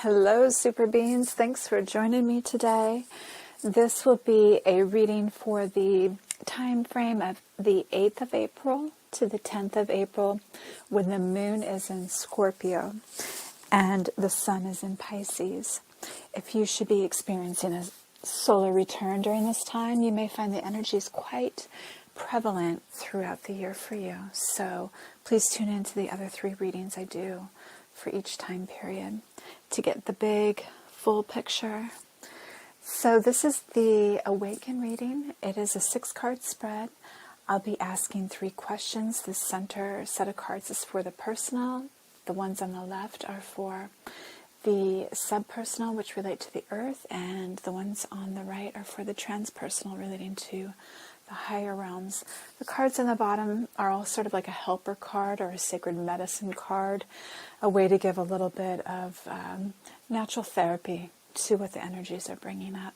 Hello, super beings. Thanks for joining me today. This will be a reading for the time frame of the 8th of April to the 10th of April, when the moon is in Scorpio and the sun is in Pisces. If you should be experiencing a solar return during this time, you may find the energy is quite prevalent throughout the year for you. So please tune into the other 3 readings I do for each time period to get the big full picture. So this is the Awaken reading. It is a 6-card spread. I'll be asking 3 questions. The center set of cards is for the personal. The ones on the left are for the subpersonal, which relate to the earth, and the ones on the right are for the transpersonal, relating to the higher realms. The cards on the bottom are all sort of like a helper card or a sacred medicine card, a way to give a little bit of natural therapy to what the energies are bringing up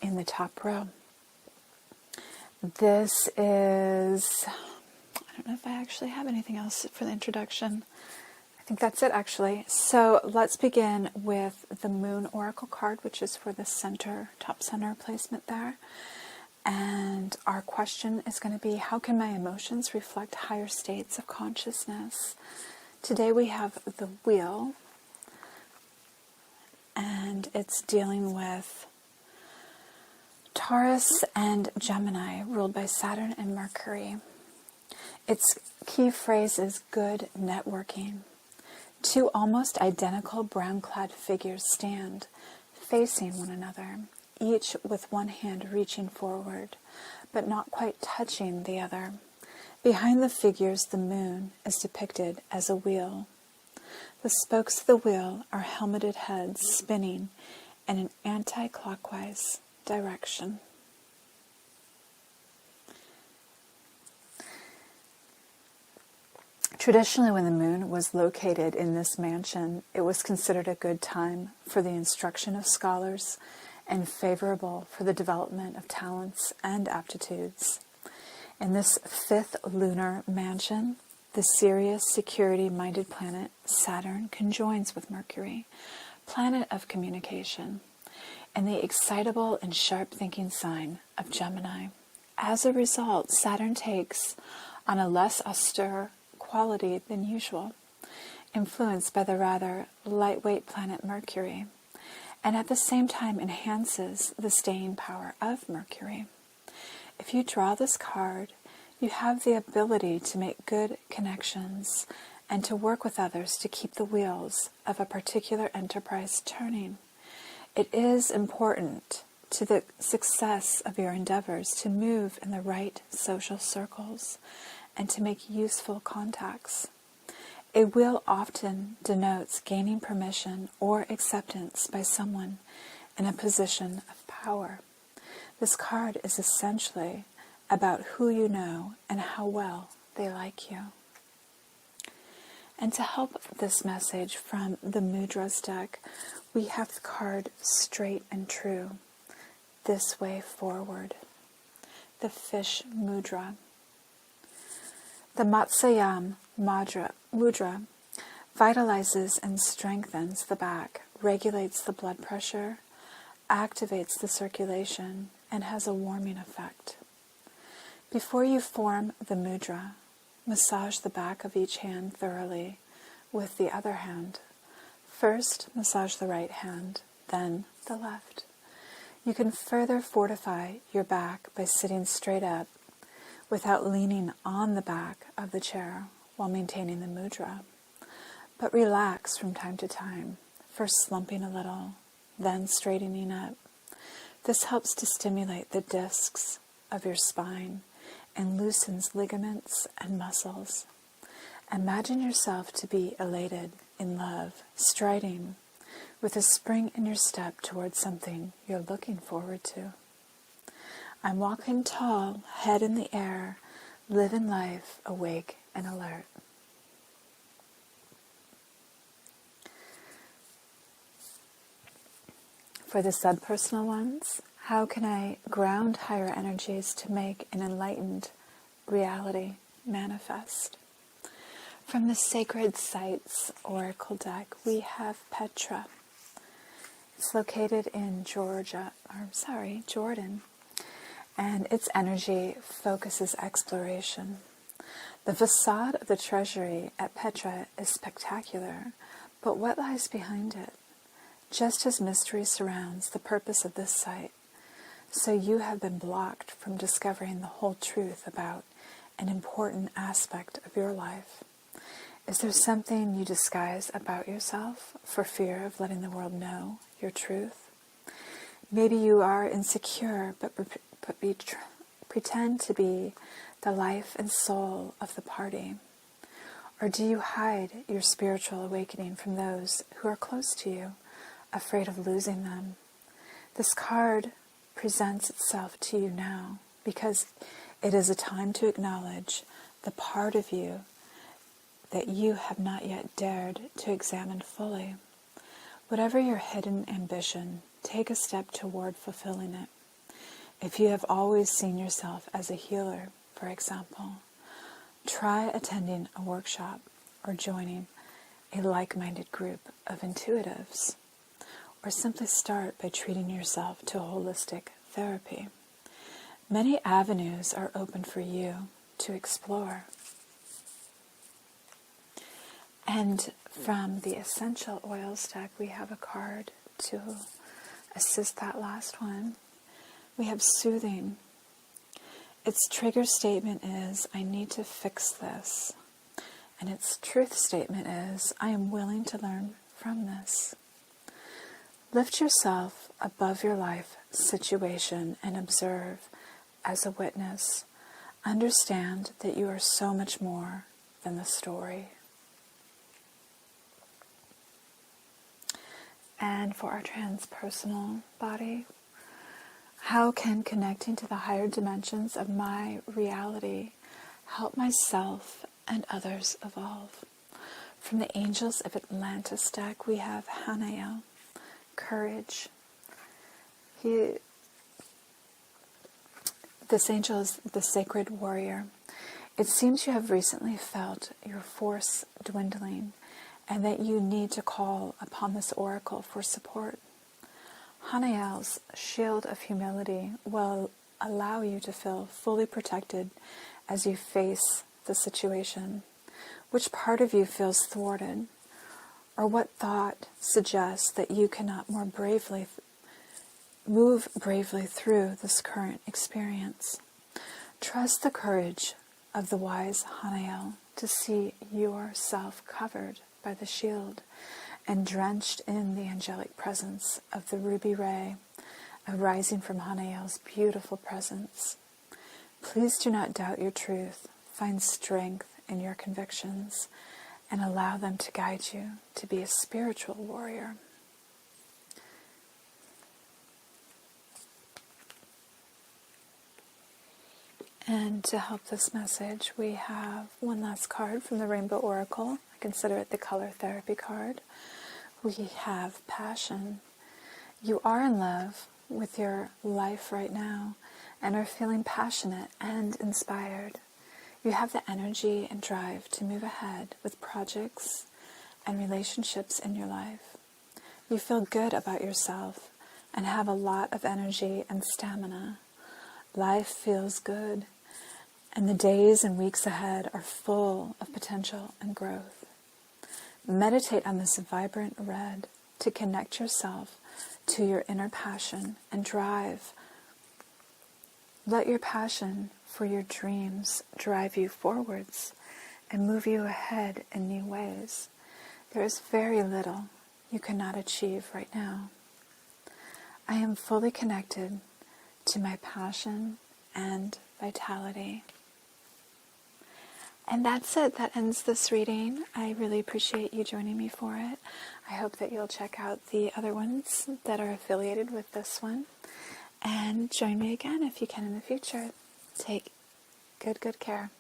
in the top row. This is, I don't know if I actually have anything else for the introduction. I think that's it, actually. So let's begin with the Moon Oracle card, which is for the center, top center placement there. And our question is going to be, how can my emotions reflect higher states of consciousness? Today we have the Wheel, and it's dealing with Taurus and Gemini, ruled by Saturn and Mercury. Its key phrase is good networking. 2 almost identical brown-clad figures stand, facing one another, each with one hand reaching forward, but not quite touching the other. Behind the figures, the moon is depicted as a wheel. The spokes of the wheel are helmeted heads spinning in an anti-clockwise direction. Traditionally, when the moon was located in this mansion, it was considered a good time for the instruction of scholars and favorable for the development of talents and aptitudes. In this 5th lunar mansion, the serious, security-minded planet Saturn conjoins with Mercury, planet of communication, and the excitable and sharp-thinking sign of Gemini. As a result, Saturn takes on a less austere quality than usual, influenced by the rather lightweight planet Mercury, and at the same time enhances the staying power of Mercury. If you draw this card, you have the ability to make good connections and to work with others to keep the wheels of a particular enterprise turning. It is important to the success of your endeavors to move in the right social circles and to make useful contacts. A wheel often denotes gaining permission or acceptance by someone in a position of power. This card is essentially about who you know and how well they like you. And to help this message from the Mudras deck, we have the card Straight and True, This Way Forward, the Fish Mudra. The Matsyam Mudra vitalizes and strengthens the back, regulates the blood pressure, activates the circulation, and has a warming effect. Before you form the mudra, massage the back of each hand thoroughly with the other hand. First, massage the right hand, then the left. You can further fortify your back by sitting straight up without leaning on the back of the chair while maintaining the mudra. But relax from time to time, first slumping a little, then straightening up. This helps to stimulate the discs of your spine and loosens ligaments and muscles. Imagine yourself to be elated, in love, striding, with a spring in your step towards something you're looking forward to. I'm walking tall, head in the air, living life, awake and alert. For the subpersonal ones, how can I ground higher energies to make an enlightened reality manifest? From the Sacred Sites Oracle deck, we have Petra. It's located in Jordan, and its energy focuses exploration. The facade of the treasury at Petra is spectacular, but what lies behind it? Just as mystery surrounds the purpose of this site, so you have been blocked from discovering the whole truth about an important aspect of your life. Is there something you disguise about yourself for fear of letting the world know your truth? Maybe you are insecure, but pretend to be the life and soul of the party. Or do you hide your spiritual awakening from those who are close to you, afraid of losing them? This card presents itself to you now because it is a time to acknowledge the part of you that you have not yet dared to examine fully. Whatever your hidden ambition, take a step toward fulfilling it. If you have always seen yourself as a healer, for example, try attending a workshop or joining a like-minded group of intuitives, or simply start by treating yourself to holistic therapy. Many avenues are open for you to explore. And from the Essential Oils deck, we have a card to assist that last one. We have Soothing. Its trigger statement is, I need to fix this. And its truth statement is, I am willing to learn from this. Lift yourself above your life situation and observe as a witness. Understand that you are so much more than the story. And for our transpersonal body, how can connecting to the higher dimensions of my reality help myself and others evolve? From the Angels of Atlantis deck, we have Hanael, Courage. This angel is the sacred warrior. It seems you have recently felt your force dwindling and that you need to call upon this oracle for support. Hanael's shield of humility will allow you to feel fully protected as you face the situation. Which part of you feels thwarted? Or what thought suggests that you cannot move bravely through this current experience? Trust the courage of the wise Hanael to see yourself covered by the shield and drenched in the angelic presence of the ruby ray arising from Hanael's beautiful presence. Please do not doubt your truth. Find strength in your convictions and allow them to guide you to be a spiritual warrior. And to help this message, we have one last card from the Rainbow Oracle. I consider it the color therapy card. We have Passion. You are in love with your life right now and are feeling passionate and inspired. You have the energy and drive to move ahead with projects and relationships in your life. You feel good about yourself and have a lot of energy and stamina. Life feels good, and the days and weeks ahead are full of potential and growth. Meditate on this vibrant red to connect yourself to your inner passion and drive. Let your passion for your dreams drive you forwards and move you ahead in new ways. There is very little you cannot achieve right now. I am fully connected to my passion and vitality. And that's it. That ends this reading. I really appreciate you joining me for it. I hope that you'll check out the other ones that are affiliated with this one. And join me again if you can in the future. Take good care.